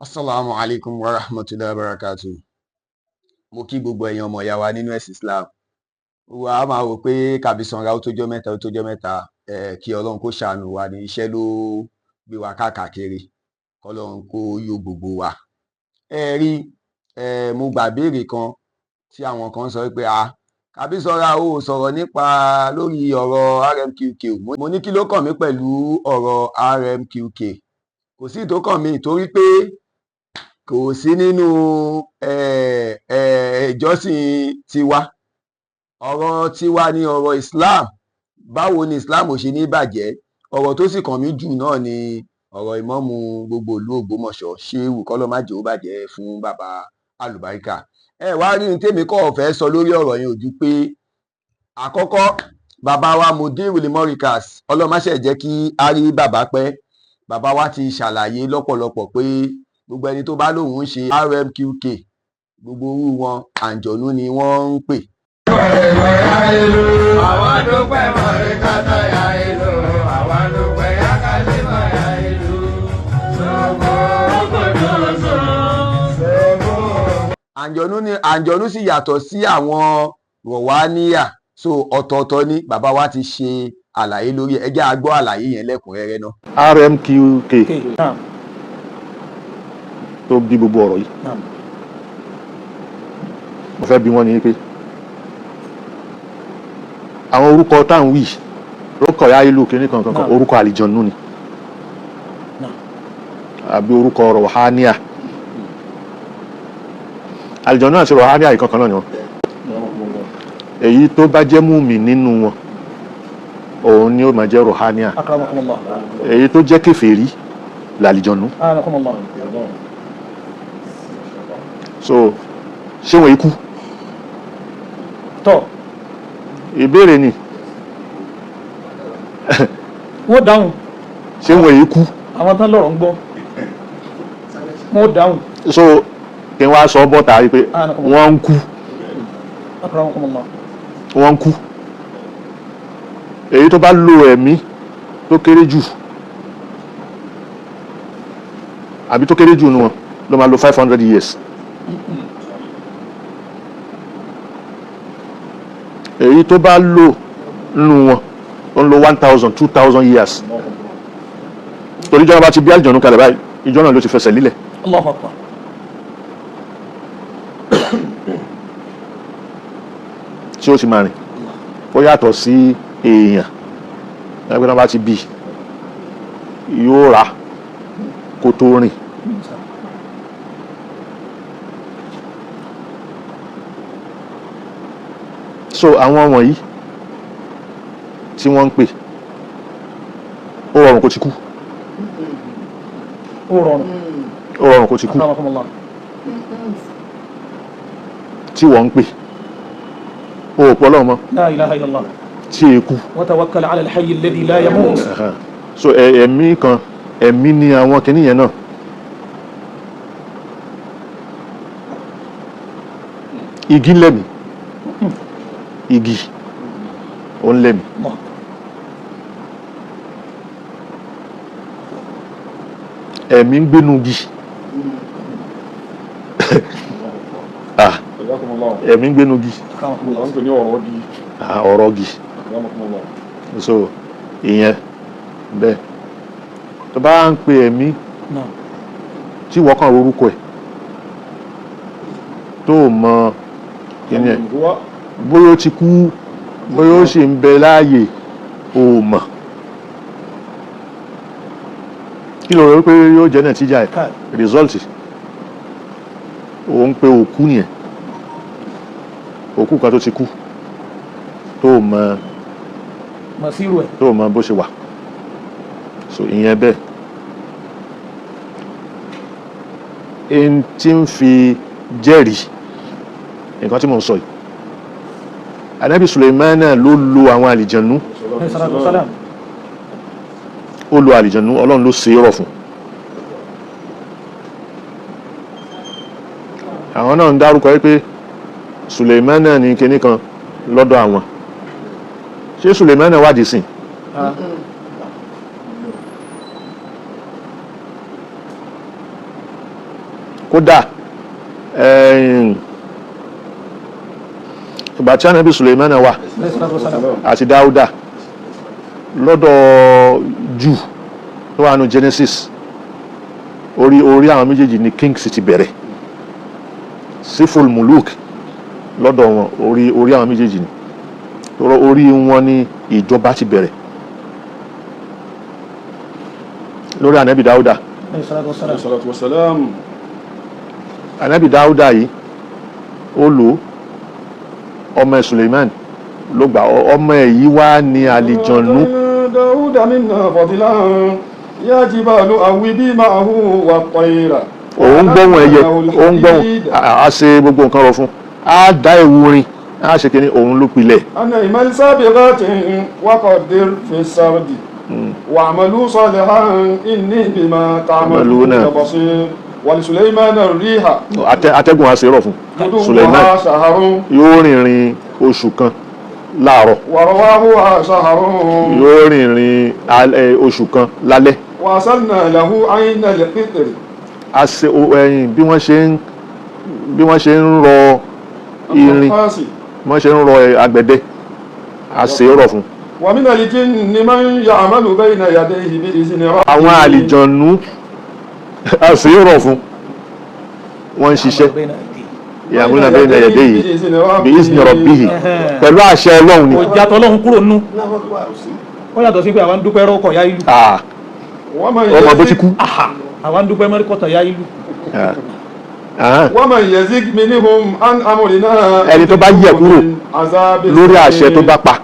Assalamu alaikum wa rahmatullahi wa barakatuh. Mo kí gbogbo ẹ̀yin ọmọ ìyá wa nínú ẹ̀sìn Islam. Wa a máa wò pé kàbísanra ó tójọ́ mẹ́ta kí Ọlọ́run kó ṣàánú wa ní iṣẹ́ ló gbé wa káàkiri. Ọlọ́run kó yó gbogbo wa. Ẹ rí mo gbà béèrè kan tí àwọn kan sọ pé kàbísanra ó sọ̀rọ̀ nípa lórí ọ̀rọ̀ Rmqk. Mo ní kí ló kàn mí pẹ̀lú ọ̀rọ̀ Rmqk? Kò sí tó kàn mí torí pé kò sí nínú ìjọsìn tiwa. Ọ̀rọ̀ tiwa ni ọ̀rọ̀ Islam. Báwo ni Islam ò ṣe ní bàjẹ́? Ọ̀rọ̀ tó sì kàn mí jù náà ni ọ̀rọ̀ ìmáàmù gbogbo ìlú Ògbómọ̀ṣọ́ Ṣéhù kọ́lọ́ má jẹ́ ó bàjẹ́ fún bàbá àlùbáríkà. Wá rí ní tèmi kọ́ fẹ́ sọ lórí ọ̀rọ̀ yẹn ò ju pé àkọ́kọ́ bàbá wa Mudeer Morikz ọlọ́máṣẹ́ jẹ́ kí á rí bàbá pẹ́. Bàbá wa ti ṣàlàyé lọ́pọ̀lọpọ̀ pé gbogbo ẹni tó bá lóun ń ṣe Rmqk gbogbo orú wọn àǹjọ̀nú ni wọ́n ń pè. Àwọn dúpẹ́ Morikz ya ìlú, àwọn dúpẹ́ Yakasima ya ìlú. Àǹjọ̀nú sì yàtọ̀ sí àwọn rọ̀wáníyà, so ọ̀tọ̀ọ̀tọ̀ ni bàbá wa ti ṣe àlàyé lórí ẹ jẹ́ a gbọ́ àlàyé yẹn lẹ́kùnrẹ́rẹ́ náà. Rmqk tó bí gbogbo ọ̀rọ̀ yìí mo fẹ́ bi wọ́n ní pé àwọn orúkọ táwọn wí orúkọ ya ìlú kìíní kankan orúkọ àlìjọ̀nú ni àbí orúkọ rọ̀háníà. Àlìjọ̀nú àti rọ̀háníà ìkankan náà ni wọn. Èyí tó bá jẹ́ múmi nínú wọn òun ni ó máa jẹ́ rọ̀háníà. Èyí tó jẹ́ kèfèrí làlìjọ̀nú. So ṣé wọn ikú tọ́ ìbéèrè ni wọ́n dáhùn ṣé wọn ikú àwọn tán lọ́rọ̀ ń gbọ́ wọ́n dáhùn. so kí n wá sọ bọ́ta wípé wọ́n ń kú wọ́n ń kú. Èyí tó bá lo ẹ̀mí tó kéré jù àbí tó kéré jù nù wọn ló máa lo 500 years. Èyí tó bá lò nínú wọn ó ń lo 1000 2000 years. Torí ìjọba bá ti bí àlìjọ̀nú kalẹ̀ báyìí ìjọ náà ló ti fẹsẹ̀ lílẹ̀. Allahu Akbar. Tí ó ti máa rìn ó yàtọ̀ sí èèyàn ẹgbẹ́ náà bá ti bí yóò rà kó tó rìn. So àwọn wọ̀nyí tí wọ́n ń pè ó rọrùn kó ti kú. ó rọrùn kó ti kú tí wọ́n ń pè ó pọ̀ lọ́wọ́ mọ́ la ilaha illallah tí èkú. wa tawakkal ala al-hayy alladhi la yamut. So ẹ̀mí kan ẹ̀mí ni àwọn kìnìyàn náà. Igi lẹ́mìí igi ó ń lẹ́mìí. Ẹ̀mí ń gbénu igi ẹ̀mí ń gbénu igi ọ̀rọ̀ igi. So ìyẹn bẹ́ẹ̀ tó bá ń pe ẹ̀mí tí wọ́n kàn orúkọ ẹ̀ tó mọ kíni ẹ̀ bóyá ó ti kú bóyá ó sì ń bẹ láàyè ò mọ̀ kí ló rò pé yóò jẹ́ nàìjíríà ẹ̀ result òun pé òkú nìyẹn òkú kan tó ti kú tó mọ bó ṣe wà. So ìyẹn bẹ́ẹ̀ ẹni tí ń fi jẹ́rìí nǹkan tí mo ń sọ yìí Ànábì Sùlẹ̀mánà ló lo àwọn àlìjànú ó lo àlìjànú Ọlọ́run ló ṣe é rọ̀ fún. Àwọn náà ń dárúkọ wípé Sùlẹ̀mánà ní kinní kan lọ́dọ̀ àwọn. Ṣé Sùlẹ̀mánà wádìí sìn? kódà ìgbà tí ànábì Suleiman wà àti Dáúdà lọ́dọ̀ jù tó wà nù Genesis orí àwọn méjèèjì ni kings ti bẹ̀rẹ̀ Siful Muluk lọ́dọ̀ wọn orí àwọn méjèèjì ni orí wọn ni ìjọba ti bẹ̀rẹ̀ lórí ànábì Dáúdà. Ànábì Dáúdà yìí ó lò ọmọ Suleiman ló gbà ọmọ ẹ̀ yìí wá ní àlìjọ̀nú. Dáúdà minna fadilan ya jibalu awwibi ma'ahu wa tayra. Òun gbóhùn ẹyẹ òun gbóhùn a ṣe gbogbo nǹkan rọ fún a dá ewu rin a ṣe kí ni òun ló pilẹ̀. Ana imal sabiqatin wa qaddir fi sardi wa amalu salihan inni bima ta'maluna basir. Wàlì Suleimana ríhà. Atẹ́gùn a ṣe rọ̀ fún Suleiman yóò rìnrìn oṣù kan láàárọ̀. Wàrọ̀wáhù àṣàhàrùn. Yóò rìnrìn oṣù kan lálẹ́. Wàsánà làhú àyínà lè pítìrì. A ṣe ẹyin bí wọ́n ṣe ń rọ irin bí wọ́n ṣe ń rọ àgbẹ̀dẹ a ṣe rọ̀ fún. Wàmínà lè jí ni máa ń yà àmàlù bayna yadayhi bí ìsinmi rọ̀. Àwọn àlìjọ̀nú a sì rọ̀ fún wọ́n ń ṣiṣẹ́ ìyàmúlẹ̀ bẹ́ẹ̀ náà yẹ̀dẹ́ yìí bí ìsìn rabbih pẹ̀lú àṣẹ Ọlọ́run ni. Ọjà tọ́lọ́run kúrò nú ó yàtọ̀ sí pé àwọn dúpẹ́ rọ́kọ̀ yá ìlú ọmọ bó ti kú. àwọn dúpẹ́ mẹ́ríkọ̀tọ̀ yá ìlú. Wa man yazig minhum an amrina. Ẹni tó bá yẹ̀ kúrò lórí àṣẹ tó bá pa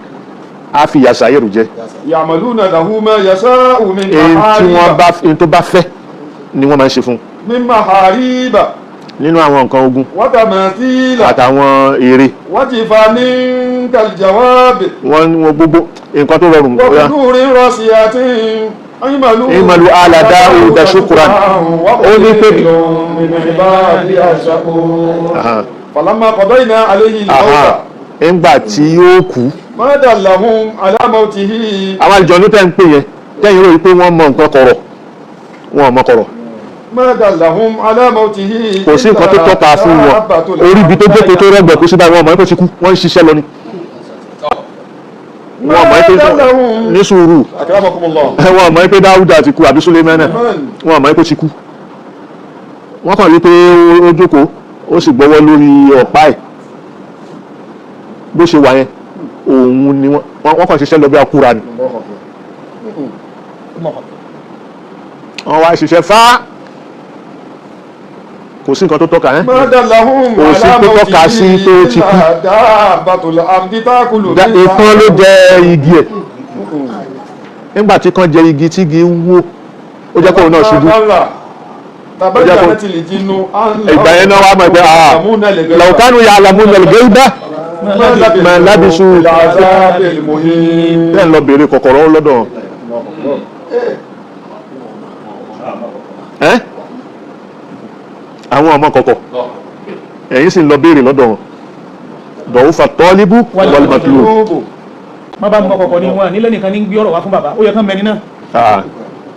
á fi yàsá yẹ̀rù jẹ. Ya'maluna lahu ma yasha'u min èyí tó bá fẹ́ ni wọ́n máa ń ṣe fún. Min mahariba. Nínú àwọn nǹkan ogun àtàwọn èrè wọ́n ti fa ní kàlìjàwábì wọ́n gbogbo nǹkan tó rọrùn wọ́n kúrú rí rọ́sì àti ìmọ̀lú aládá òdà ṣúkúrán ó ní pé falama kọ̀dọ̀ iná aléyìn lọ́wọ́ ńgbà tí ó kú mọ́dà làhún alámọ̀ ti hí àwọn àlùjọ̀nnú tẹ́ ń pè yẹn tẹ́yìn rò pé wọ́n mọ nǹkan kọ̀rọ̀ wọn mọ kọ̀rọ̀ kò sí nǹkan tó tọ́ka fún wọn orí ibi tó gbé tó rẹ́gbẹ̀ kó sí báyìí wọn mọ̀ ẹ́ tó ti kú wọ́n ń ṣiṣẹ́ lọ ni wọ́n mọ̀ ẹ́ pé ní sùúrù wọ́n mọ̀ ẹ́ pé Dáúdà ti kú àbí Sulemana wọ́n mọ̀ ẹ́ pé ti kú wọ́n kàn rí pé ó jókòó ó sì gbọ́wọ́ lórí ọ̀pá ẹ̀ bó ṣe wà yẹn òun ni wọ́n kàn ṣiṣẹ́ lọ bí akúra ni wọ́n wá ṣiṣẹ́ fáá kò sí nǹkan tó tọ́ka ẹ́ kò sí tó tọ́ka sí tó ti kú ìkan ló jẹ igi ẹ̀ nígbà tí kan jẹ igi tí igi wó ó jẹ́ kóun náà ṣubú ìgbà yẹn náà wà mọ̀ pé làwùkánú ya alamúnà al-ghayba ma labisu bẹ́ẹ̀ ń lọ bèèrè kọ̀kọ̀rọ̀ lọ́dọ̀ àwọn ọmọ kọ̀kọ̀ ẹ̀yin sì ń lọ béèrè lọ́dọ̀ wọn dọ̀wúfà tọ́líbù wal matlub. má bá mọ kọ̀kọ̀ ni wọn nílẹ̀ nìkan ní gbé ọ̀rọ̀ wá fún bàbá ó yẹ kán mẹni náà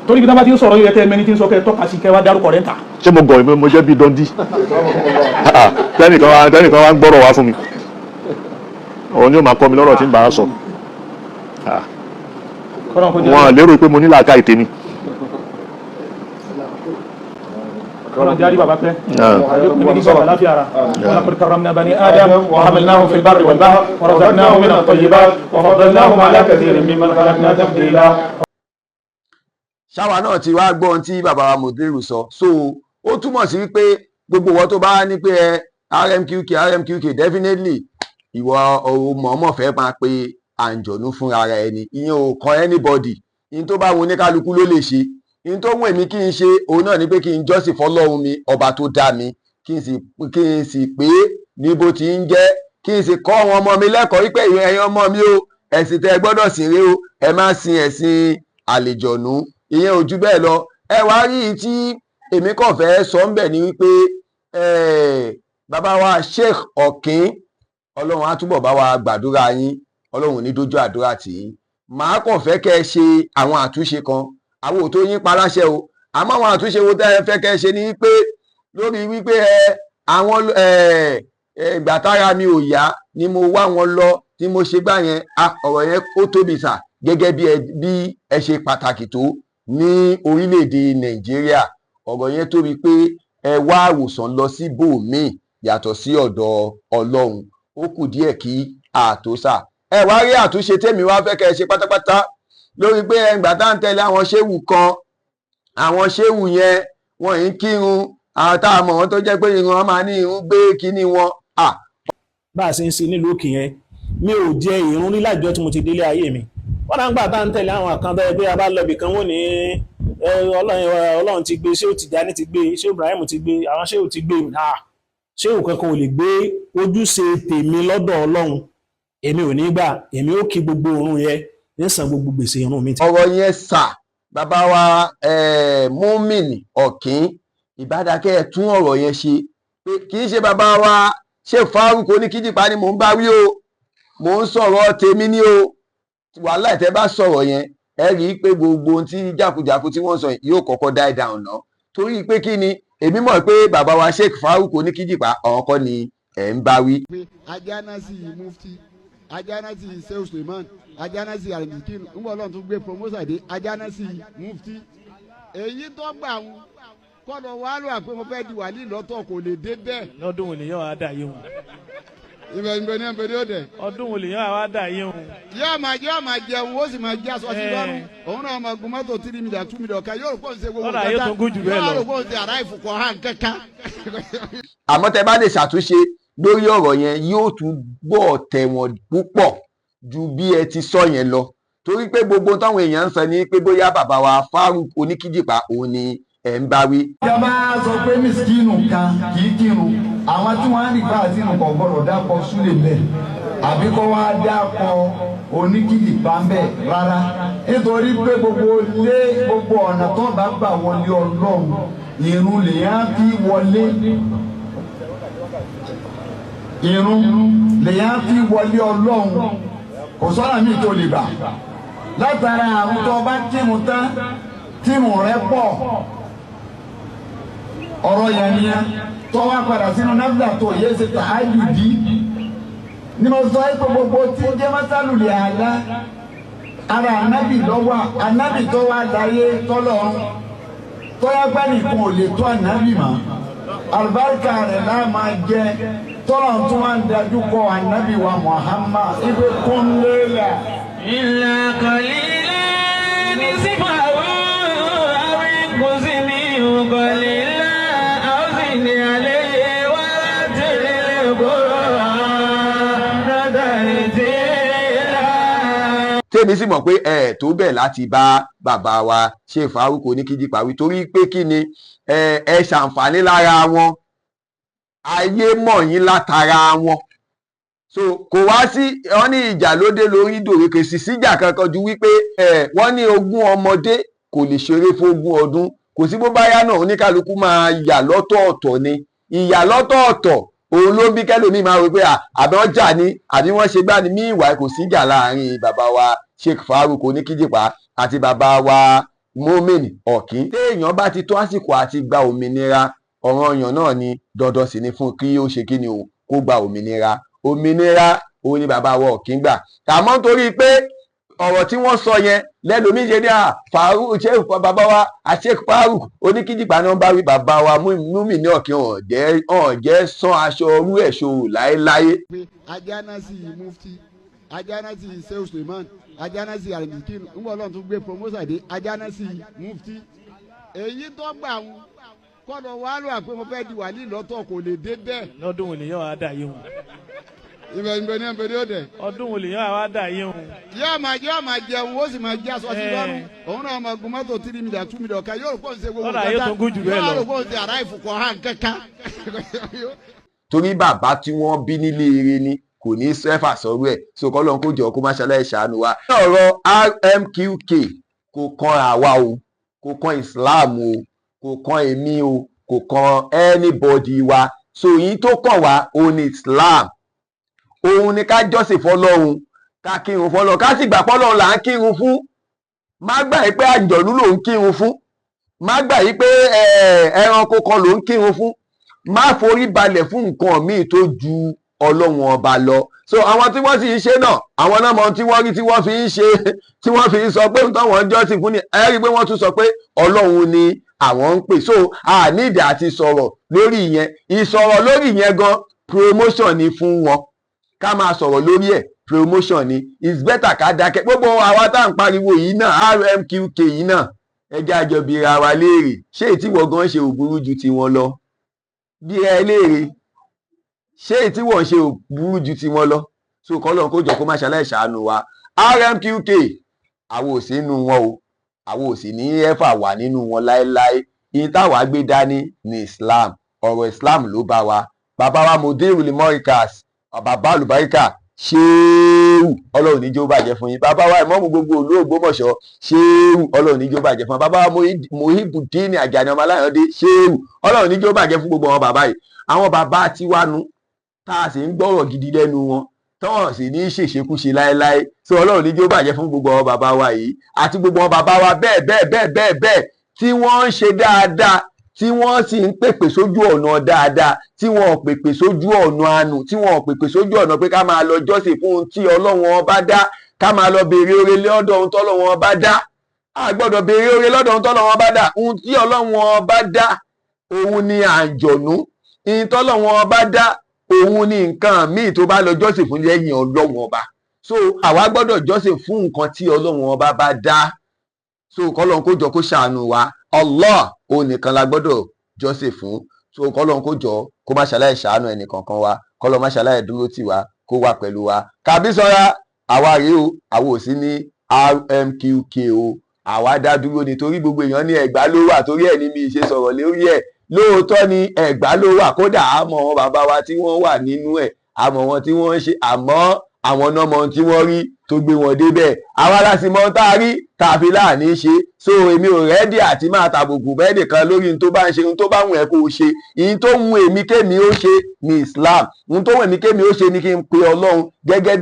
torí bí tábà ti ń sọ̀rọ̀ yóò yẹ mẹni tí ń sọ kẹ́ tọ́ka sí kẹ́ wá dárúkọ rẹ̀ ń ta. ṣé mo gọ̀ mo jẹ́ bí dọ́ndí tẹ́nìkan wá ń gbọ́rọ̀ wá fún mi òun ni ó máa kọ́ mi lọ́rọ̀ tí ń bá a sọ wọn lérò pé mo ní làákàyè tèmi. ولن جاري بابا بيه يكون من سوى لا في أرى ولقد كرمنا بني آدم وحملناهم في البر والبحر ورزقناهم من الطيبات وفضلناهم على كثير ممن خلقنا تفضيلا. ṣáwa náà ti wá gbọ́ ohun tí bàbá wa Mudeer sọ so ó túmọ̀ sí wípé gbogbo wọn tó bá ní pé Rmqk definitely ìwọ mọ̀ọ́mọ̀ fẹ́ máa pe àǹjọ̀nú fún ara ẹni ìyẹn ò kan anybody ìyẹn tó bá wọn oníkálukú ló lè ṣe ìyẹn tó wù èmi kí n ṣe òun náà ni pé kí n jọ́sìn fọlọ́run mi ọba tó dá mi kí n sì pé ní bó ti ń jẹ́ kí n sì kọ́ àwọn ọmọ mi lẹ́kọ̀ọ́ wípé ẹ̀yin ọmọ mi o ẹ̀sìn tẹ́ ẹ gbọ́dọ̀ sìn rèé o ẹ má sin ẹ̀sìn àlejònú ìyẹn ò jù bẹ́ẹ̀ lọ ẹ wá rí i tí èmi kàn fẹ́ sọ ń bẹ̀ ni wípé bàbá wa Sheikh Okin ọlọ́run á túbọ̀ bá wa gbàdúrà yín ọlọ́run ní dójú àdúrà tì yín màá kàn fẹ́ kẹ́ ẹ ṣe àwọn àtúnṣe kan àwọn ò tó yín paláṣẹ o àmọ́ àwọn àtúnṣe wo tẹ́ ẹ fẹ́ kẹ́ ẹ ṣe ni pé lórí wípé àwọn ìgbà tára mi ò yá ni mo wá wọn lọ tí mo ṣe gbà yẹn ọ̀rọ̀ yẹn ó tóbi sà gẹ́gẹ́ bí ẹ ṣe pàtàkì tó ní orílẹ̀-èdè Nàìjíríà ọ̀rọ̀ yẹn tóbi pé ẹ wá àwòsàn lọ sí bòmíì yàtọ̀ sí ọ̀dọ̀ Ọlọ́run ó kù díẹ̀ kí àtòsà ẹ wá rí àtúnṣe tèmi wá fẹ́ kẹ́ ẹ ṣe pátápátá lórí pé ẹgbà tá à ń tẹ̀lé àwọn ṣéwù kan àwọn ṣéwù yẹn wọ́n yìí ń kírun àwọn tá a mọ̀ wọ́n tó jẹ́ pé irun wọn máa ní irun gbé kínní wọn. bá a ṣe ń ṣe nílùú Òkè yẹn mi ò jẹ ìrun rí lájọ tí mo ti délé ayé mi wọ́n náà ń gbà tá à ń tẹ̀lé àwọn kan bẹ́ẹ̀ bí a bá lọ ibìkan wọ́n ní Ọlọ́run ti gbé ṣéwù Tìjàní ti gbé ṣéwù Ibrahim ti gbé àwọn ṣéwù ti gbé ṣéwù kankan ò lè gbé ojúṣe tèmi lọ́dọ̀ Ọlọ́run èmi ò ní gbà èmi ó kí gbogbo òrun yẹn ń san gbogbo gbèsè irun mi. ọ̀rọ̀ yẹn sà bàbá wa Mùmínì Ọ̀kín ìbádàkẹ́ ẹ̀ tún ọ̀rọ̀ yẹn ṣe pé kì í ṣe bàbá wa ṣe Fárúkù Oníkíjìpá ni mò ń bá wí o mò ń sọ̀rọ̀ tèmi ní o wàhálà ìtẹ́ bá sọ̀rọ̀ yẹn ẹ rí i pé gbogbo ohun tí jákujàku tí wọ́n sọ yóò kọ́kọ́ die down náà torí pé kí ni èmi mọ̀ pé bàbá wa Sheikh Fárúkù Oníkíjìpá ọ̀hún kọ́ ni ẹ̀ ń bá wí. ajánásì mufti ajánásì Sheikh Suleiman ajánásì Rmqk ń bọ̀ lọ́n tún gbé promotion dé ajánásì mufti èyí tó gbà wọn kọ́dọ̀ wá lọ àpé mo fẹ́ di wàlí lọ́tọ̀ kò lè dé bẹ́ẹ̀. lọ́dún wo lèyàn á dà yín o. ìbẹ̀ ní ẹ̀bẹ̀ ní òde. ọdún wo lèyàn á dà yín o. yóò máa jẹun ó sì máa jẹ́ aṣọ sí lọ́rùn òun náà máa gun mọ́tò 3 mílíọ̀nù 2 mílíọ̀nù kan yóò rò pé òun ṣe gbogbo nǹkan yóò tún gùn jù bẹ́ẹ̀ lọ. yóò rò pé òun ṣe àrá ìfòkàn hàn kankan. àmọ́ tẹ bá lè ṣàtúnṣe lórí ọ̀rọ̀ yẹn yóò túbọ̀ tẹ̀wọ̀n púpọ̀ ju bí ẹ ti sọ yẹn lọ torí pé gbogbo táwọn èèyàn ń sọ ní pé bóyá bàbá wa Fárúkù Oníkíjìpá òun ni ẹ̀ ń bá wí. ìjọba sọ pé mísíkìnù kan kì í kírun àwọn tí wọ́n á rí bá sínú kò gbọ́dọ̀ dákọ̀ súlẹ̀ mẹ́ àbí kó wá dákọ̀ Oníkíjìpá mẹ́ rárá nítorí pé gbogbo ọ̀nà tó bá gbà wọlé Ọlọ́run ìrun lèyàn fi wọlé Ọlọ́run kò sọ́nà míì tó lè gbà látara àwọn tó bá kírun tán tírun rẹ pọ̀ ọ̀rọ̀ yẹn ni tó wá padà sínú náfìlà tó yẹ ṣe tàájùdí ni mo sọ pé gbogbo tí ń jẹ́ mọ́sálùlẹ̀ àlá ara ànábì lọ́wọ́ ànábì tó wá láyé tọ́lọ́run tó yá gbá nìkan ò lè tó ànábì mọ́ àlùbáríkà rẹ̀ náà máa jẹ tọ́lọ́run tó wá ń dájú kọ ànábì wa Muhammad ibi kún lélà. ìlà kọ̀lílà ní sífàwọ́ àwọn ìkùnsí mi ò kọ̀lílà. tèmi sì mọ̀ pé ẹ tó bẹ̀ láti bá bàbá wa Sheikh Fárúkù Oníkíjìpá wí torí pé kí ni ẹ ṣàǹfààní lára wọn ayé mọ̀ yín látara wọn so kò wá sí wọn ní ìjà lóde lórí dòwékè sí síjà kankan ju wípé wọ́n ní ogún ọmọdé kò lè ṣeré fún 20 ọdún kò sí bó bá yá náà oníkálukú máa yà lọ́tọ̀ọ̀tọ̀ ni ìyà lọ́tọ̀ọ̀tọ̀ òun ló bí kẹlòmíì máa wí pé àbí wọ́n jà ní àbí wọ́n ṣe gbá ní mí ìwà kò sí jà láàrin bàbá wa Sheikh Fárúkù Oníkíjìpá àti bàbá wa Mùmínì Ọ̀kín. téèyàn bá ti tó àsìkò àti gba òmìnira ọ̀ranyàn náà ni dandan sì ni fún kí ó ṣe kí ni o kó gba òmìnira òun ni bàbá wa Ọ̀kín gbà àmọ́ nítorí pé ọ̀rọ̀ tí wọ́n sọ yẹn lẹ́lòmíì ṣe ní bàbá wa Sheikh Fárúkù Oníkíjìpá náà bá wí bàbá wa Mùmínì Ọ̀kín ọ̀n jẹ́ sán aṣọ orú ẹ̀ ṣòro láéláé. ajánásì mufti ajánásì Sheikh Suleiman ajánásì Rmqk ń bọ̀ lọ́n tún gbé promotion dé ajánásì mufti èyí tó gbà wọn kọ́dọ̀ wá lọ àpé mo fẹ́ di wàlí lọ́tọ̀ kò lè dé bẹ́ẹ̀. lọ́dún wo lèyàn á dà yín o. ìbẹ̀ ní ẹ̀bẹ̀ ní òde. ọdún wo lèyàn á dà yín o. yóò máa jẹun ó sì máa jẹ́ aṣọ sí lọ́rùn òun náà máa gun mọ́tò 3 mílíọ̀nù 2 mílíọ̀nù kan yóò rò pé òun ṣe gbogbo nǹkan yóò tún gùn jù bẹ́ẹ̀ lọ. yóò rò pé òun ṣe àrá ìfòkàn hàn kankan. torí bàbá tí wọ́n bí nílé eré ni kò ní sẹ́fà sọ́rọ́ ẹ̀ so kọ́lọ́n kó jọ kó má ṣàlàyé ṣàánú wa. ọ̀rọ̀ Rmqk kò kan àwa o kò kan Islam o kò kan èmi o kò kan anybody wa so yìí tó kàn wá òun ni Islam òun ni ká jọ́sìn fọlọ́run ká kírun fọlọ́run ká sì gbà fọlọ́run là ń kírun fún má gbà yí pé àjọ̀lú ló ń kírun fún má gbà yí pé ẹranko kan ló ń kírun fún má forí balẹ̀ fún nǹkan míì tó ju ọlọ́run ọba lọ. So àwọn tí wọ́n sì ń ṣe náà àwọn náà mọ tí wọ́n rí tí wọ́n fi ń ṣe tí wọ́n fi ń sọ pé nǹkan wọn jọ́sìn fún ni ẹ rí i pé wọ́n tún sọ pé ọlọ́run ni àwọn ń pè. So a nídìí àti sọ̀rọ̀ lórí ìyẹn. Ìsọ̀rọ̀ lórí ìyẹn gan promotion ni fún wọn. Ká máa sọ̀rọ̀ lórí ẹ̀ promotion ni. It's better ká dákẹ́. Gbogbo àwa tá à ń pariwo yìí náà Rmqk yìí náà ẹjẹ́ àjọbí ra wa léèrè ṣé ìtìwọ̀ gan ṣe ò burú ju tiwọn lọ? Bí ẹ léèrè ṣé ìtìwọ̀ ṣe ò burú ju tiwọn lọ? So kọ́lọ́n kó jọ kó má ṣaláì ṣàánú wa. Rmqk àwọn ò sí nínú wọn o, àwọn ò sì ní ẹ́fà wà nínú wọn láéláé. Ìyẹn táwa gbé dání ní Islam, ọ̀rọ̀ Islam ló bá wa. Bàbá wa Mudeer Morikz bàbá àlùbáríkà ṣéèrù ọlọ́run níjó bàjẹ́ fún yín. Bàbá wa ìmọ̀mù gbogbo ìlú Ògbómọ̀ṣọ́ ṣéèrù ọlọ́run níjó bàjẹ́ fún yín. Bàbá wa Muhibudeen Àjàní ọmọ aláyọ̀dé ṣéèrù ọlọ́run níjó bàjẹ́ fún gbogbo wọn bàbá yìí. Àwọn bàbá tiwánu tá a sì ń gbọ́rọ̀ gidi lẹ́nu wọn tọ́wọ̀n sì ní ṣèṣekúṣe láéláé. So ọlọ́run níjó bàjẹ́ fún gbogbo wọn bàbá wa yìí àti gbogbo wọn bàbá wa bẹ́ẹ̀ bẹ́ẹ̀ bẹ́ẹ̀ bẹ́ẹ̀ bẹ́ẹ̀ tí wọ́n ń ṣe dáadáa tí wọ́n sì ń pèpè sójú ọ̀nà dáadáa tí wọ́n pèpè sójú ọ̀nà àánú tí wọ́n pèpè sójú ọ̀nà pé ká máa lọ jọ́sìn fún ohun tí ọlọ́run ọba dá ká máa lọ béèrè oore lọ́dọ̀ ohun tọ́lọ́run ọba dá. A gbọ́dọ̀ béèrè oore lọ́dọ̀ ohun tọ́lọ́run ọba dá. Ohun tí ọlọ́run ọba dá òun ni àǹjọ̀nú. Ohun tọ́lọ́run ọba dá òun ni nǹkan míì tó bá lọ jọ́sìn fún lẹ́yìn ọlọ́run ọba. So àwa gbọ́dọ̀ jọ́sìn fún nǹkan tí ọlọ́run ọba bá dá. So kọ́lọ́run kó jọ kó ṣàánú wa. Allah òun nìkan la gbọ́dọ̀ jọ́sìn fún. So kọ́lọ́run kó jọ kó má ṣàlàyé ṣàánú ẹnì kankan wa, kọ́lọ́run má ṣàlàyé dúró tì wá, kó wà pẹ̀lú wa. Kàbísọ́ra àwa rèé o, àwa ò sí ní Rmqk o, àwa dá dúró nítorí gbogbo èèyàn ní Ẹ̀gbá ló wà torí ẹ̀ ní mi ṣe sọ̀rọ̀ lórí ẹ̀. Lóòótọ́ ni Ẹ̀gbá ló wà, kódà àmọ́ wọn bàbá wa tí wọ́n wà nínú ẹ̀, àmọ́ wọn tí wọ́n ń ṣe, àmọ́ àwọn náà mọ ohun tí wọ́n rí tó gbé wọn débẹ̀. Àwa la sì mọ ohun tá a rí tá a fi láàní ṣe. So èmi ò rẹ́dí àti máa tàbùkù bẹ́ẹ̀ nìkan lórí ohun tó bá ń ṣe, ohun tó bá wù ẹ́ kó o ṣe. Ohun tó wù èmi kémi ó ṣe ní Islam. Ohun tó wù èmi kémi ó ṣe ni kí n pe Ọlọ́run gẹ́gẹ́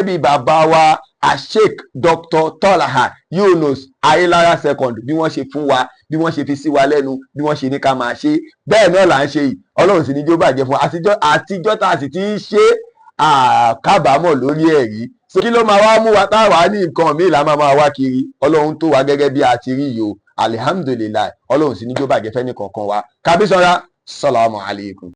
bí bàbá wa Sheikh Dr. Tolaha Yunus Ayélára second bí wọ́n ṣe fún wa, bí wọ́n ṣe fi sí wa lẹ́nu, bí wọ́n ṣe ní ká máa ṣe. Bẹ́ẹ̀ náà là ń ṣe yìí. Ọlọ́run sì ní jó bàjẹ́ fún wa. Àtijọ́ tá a sì ti ń ṣe àkábàámọ̀ lórí ẹ̀rí. So kí ló máa wá mú wa táwa ní nǹkan míì la máa wá kiri? Ọlọ́run tó wa gẹ́gẹ́ bí a ti rí yìí o, alihamdulilayi. Ọlọ́run sì ní jó bàjẹ́ fẹ́ni kankan wa. Kàbísọ́ra, salamu alaykum.